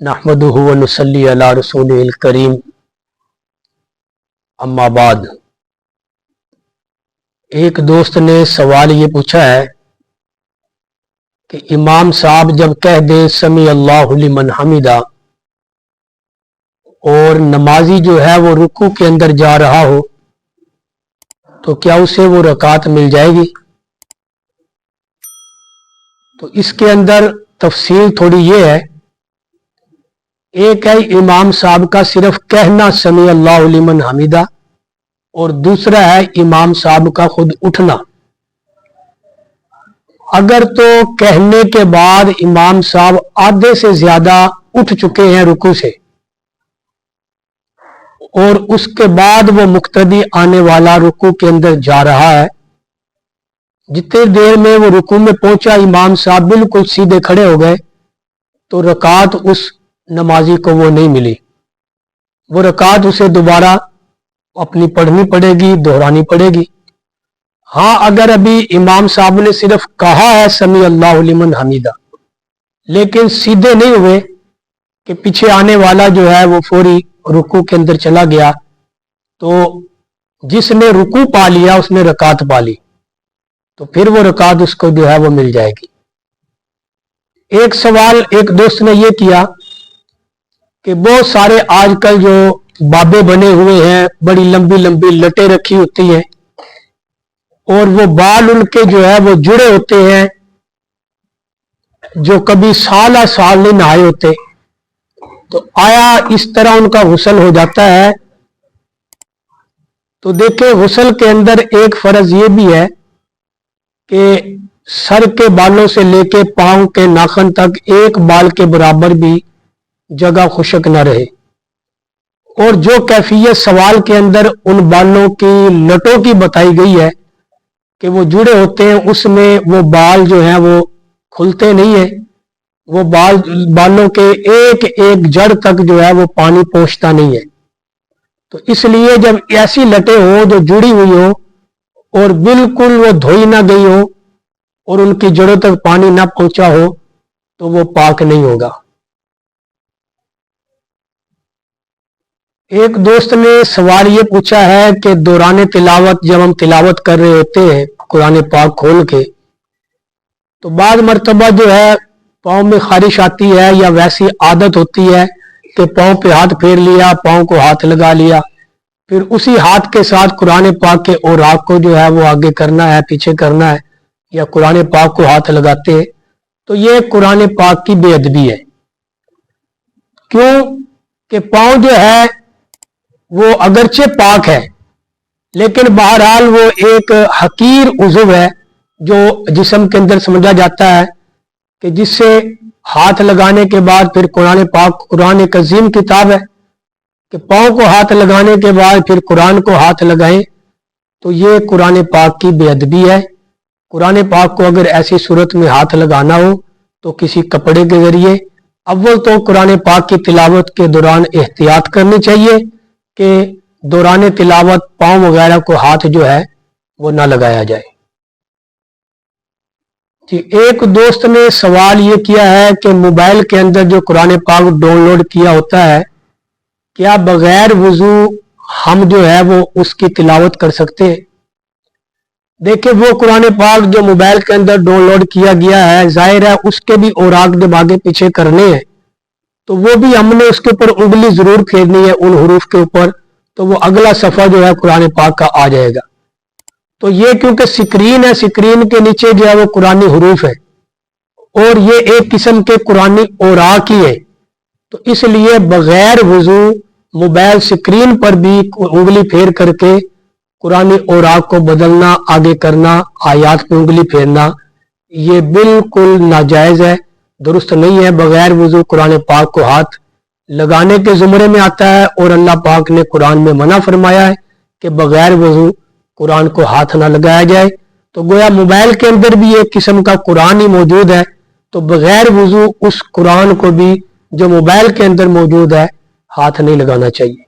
نحمدہ و نصلی علی رسولہ الکریم، اما بعد۔ ایک دوست نے سوال یہ پوچھا ہے کہ امام صاحب جب کہہ دے سمیع اللہ لمن حمدہ اور نمازی جو ہے وہ رکوع کے اندر جا رہا ہو تو کیا اسے وہ رکعت مل جائے گی؟ تو اس کے اندر تفصیل تھوڑی یہ ہے، ایک ہے امام صاحب کا صرف کہنا سمیع اللہ لمن حمدہ، اور دوسرا ہے امام صاحب کا خود اٹھنا۔ اگر تو کہنے کے بعد امام صاحب آدھے سے زیادہ اٹھ چکے ہیں رکوع سے اور اس کے بعد وہ مقتدی آنے والا رکوع کے اندر جا رہا ہے، جتنی دیر میں وہ رکوع میں پہنچا امام صاحب بالکل سیدھے کھڑے ہو گئے تو رکعت اس نمازی کو وہ نہیں ملی، وہ رکعت اسے دوبارہ اپنی پڑھنی پڑے گی، دہرانی پڑے گی۔ ہاں، اگر ابھی امام صاحب نے صرف کہا ہے سمیع اللہ لمن حمدہ لیکن سیدھے نہیں ہوئے کہ پیچھے آنے والا جو ہے وہ فوری رکوع کے اندر چلا گیا، تو جس نے رکوع پا لیا اس نے رکعت پا لی، تو پھر وہ رکعت اس کو جو ہے وہ مل جائے گی۔ ایک سوال ایک دوست نے یہ کیا کہ بہت سارے آج کل جو بابے بنے ہوئے ہیں، بڑی لمبی لمبی لٹیں رکھی ہوتی ہیں اور وہ بال ان کے جو ہے وہ جڑے ہوتے ہیں، جو کبھی سالہ سال نہیں نہائے ہوتے، تو آیا اس طرح ان کا غسل ہو جاتا ہے؟ تو دیکھیں، غسل کے اندر ایک فرض یہ بھی ہے کہ سر کے بالوں سے لے کے پاؤں کے ناخن تک ایک بال کے برابر بھی جگہ خشک نہ رہے، اور جو کیفیت سوال کے اندر ان بالوں کی لٹوں کی بتائی گئی ہے کہ وہ جڑے ہوتے ہیں، اس میں وہ بال جو ہیں وہ کھلتے نہیں ہیں، وہ بالوں کے ایک ایک جڑ تک جو ہے وہ پانی پہنچتا نہیں ہے۔ تو اس لیے جب ایسی لٹیں ہوں جو جڑی ہوئی ہوں اور بالکل وہ دھوئی نہ گئی ہو اور ان کی جڑوں تک پانی نہ پہنچا ہو تو وہ پاک نہیں ہوگا۔ ایک دوست نے سوال یہ پوچھا ہے کہ دوران تلاوت جب ہم تلاوت کر رہے ہوتے ہیں قرآن پاک کھول کے، تو بعض مرتبہ جو ہے پاؤں میں خارش آتی ہے یا ویسی عادت ہوتی ہے کہ پاؤں پہ ہاتھ پھیر لیا، پاؤں کو ہاتھ لگا لیا، پھر اسی ہاتھ کے ساتھ قرآن پاک کے اوراق کو جو ہے وہ آگے کرنا ہے، پیچھے کرنا ہے، یا قرآن پاک کو ہاتھ لگاتے ہیں، تو یہ قرآن پاک کی بے ادبی ہے۔ کیوں کہ پاؤں جو ہے وہ اگرچہ پاک ہے لیکن بہرحال وہ ایک حقیر عضو ہے جو جسم کے اندر سمجھا جاتا ہے کہ جس سے ہاتھ لگانے کے بعد پھر قرآن پاک، قرآن ایک عظیم کتاب ہے کہ پاؤں کو ہاتھ لگانے کے بعد پھر قرآن کو ہاتھ لگائیں، تو یہ قرآن پاک کی بے ادبی ہے۔ قرآن پاک کو اگر ایسی صورت میں ہاتھ لگانا ہو تو کسی کپڑے کے ذریعے، اول تو قرآن پاک کی تلاوت کے دوران احتیاط کرنی چاہیے کہ دوران تلاوت پاؤں وغیرہ کو ہاتھ جو ہے وہ نہ لگایا جائے۔ جی، ایک دوست نے سوال یہ کیا ہے کہ موبائل کے اندر جو قرآن پاک ڈاؤن لوڈ کیا ہوتا ہے، کیا بغیر وضو ہم جو ہے وہ اس کی تلاوت کر سکتے ہیں؟ دیکھیں، وہ قرآن پاک جو موبائل کے اندر ڈاؤن لوڈ کیا گیا ہے، ظاہر ہے اس کے بھی اوراق جب آگے پیچھے کرنے ہیں تو وہ بھی ہم نے اس کے اوپر انگلی ضرور پھیرنی ہے، ان حروف کے اوپر، تو وہ اگلا صفحہ جو ہے قرآن پاک کا آ جائے گا۔ تو یہ کیونکہ سکرین ہے، سکرین کے نیچے جو ہے وہ قرآنی حروف ہے اور یہ ایک قسم کے قرآنی اوراق ہی ہے، تو اس لیے بغیر وضو موبائل سکرین پر بھی انگلی پھیر کر کے قرآنی اوراق کو بدلنا، آگے کرنا، آیات پہ انگلی پھیرنا، یہ بالکل ناجائز ہے، درست نہیں ہے۔ بغیر وضو قرآن پاک کو ہاتھ لگانے کے زمرے میں آتا ہے، اور اللہ پاک نے قرآن میں منع فرمایا ہے کہ بغیر وضو قرآن کو ہاتھ نہ لگایا جائے۔ تو گویا موبائل کے اندر بھی ایک قسم کا قرآن ہی موجود ہے، تو بغیر وضو اس قرآن کو بھی جو موبائل کے اندر موجود ہے ہاتھ نہیں لگانا چاہیے۔